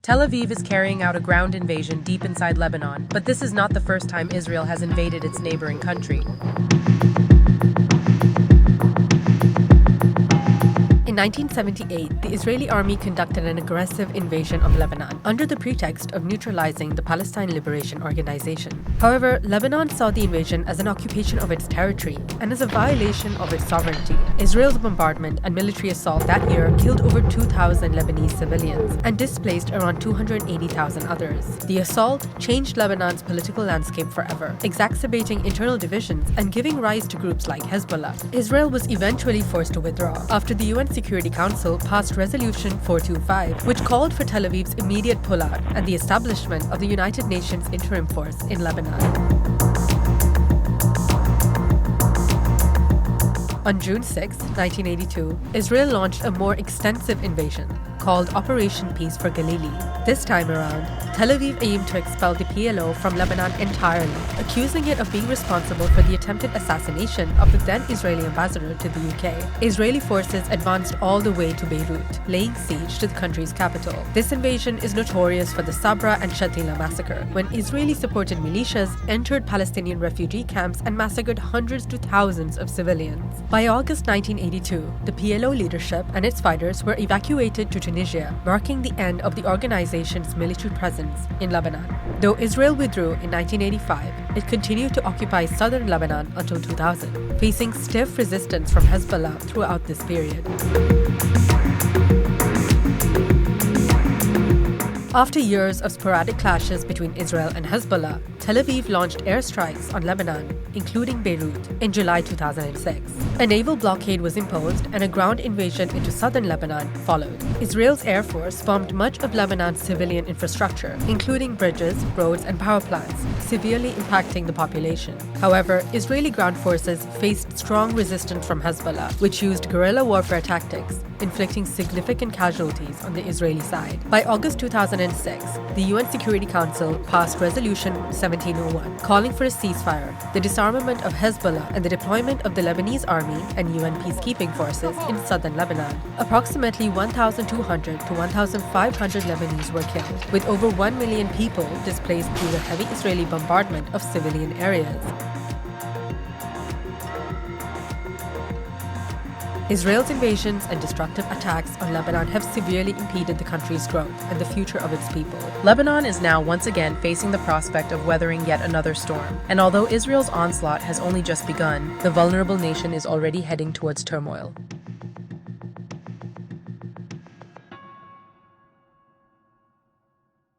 Tel Aviv is carrying out a ground invasion deep inside Lebanon, but this is not the first time Israel has invaded its neighboring country. In 1978, the Israeli army conducted an aggressive invasion of Lebanon under the pretext of neutralizing the Palestine Liberation Organization. However, Lebanon saw the invasion as an occupation of its territory and as a violation of its sovereignty. Israel's bombardment and military assault that year killed over 2,000 Lebanese civilians and displaced around 280,000 others. The assault changed Lebanon's political landscape forever, exacerbating internal divisions and giving rise to groups like Hezbollah. Israel was eventually forced to withdraw after the UN Security Council passed Resolution 425, which called for Tel Aviv's immediate pullout and the establishment of the United Nations Interim Force in Lebanon. On June 6, 1982, Israel launched a more extensive invasion called Operation Peace for Galilee. This time around, Tel Aviv aimed to expel the PLO from Lebanon entirely, accusing it of being responsible for the attempted assassination of the then Israeli ambassador to the UK. Israeli forces advanced all the way to Beirut, laying siege to the country's capital. This invasion is notorious for the Sabra and Shatila massacre, when Israeli-supported militias entered Palestinian refugee camps and massacred hundreds to thousands of civilians. By August 1982, the PLO leadership and its fighters were evacuated to Tunisia, marking the end of the organization's military presence in Lebanon. Though Israel withdrew in 1985, it continued to occupy southern Lebanon until 2000, facing stiff resistance from Hezbollah throughout this period. After years of sporadic clashes between Israel and Hezbollah, Tel Aviv launched airstrikes on Lebanon, including Beirut, in July 2006. A naval blockade was imposed and a ground invasion into southern Lebanon followed. Israel's air force bombed much of Lebanon's civilian infrastructure, including bridges, roads, and power plants, severely impacting the population. However, Israeli ground forces faced strong resistance from Hezbollah, which used guerrilla warfare tactics, inflicting significant casualties on the Israeli side. By August 2006, the UN Security Council passed Resolution 1701, calling for a ceasefire, the disarmament of Hezbollah, and the deployment of the Lebanese army and UN peacekeeping forces in southern Lebanon. Approximately 1,200 to 1,500 Lebanese were killed, with over 1 million people displaced through the heavy Israeli bombardment of civilian areas. Israel's invasions and destructive attacks on Lebanon have severely impeded the country's growth and the future of its people. Lebanon is now once again facing the prospect of weathering yet another storm. And although Israel's onslaught has only just begun, the vulnerable nation is already heading towards turmoil.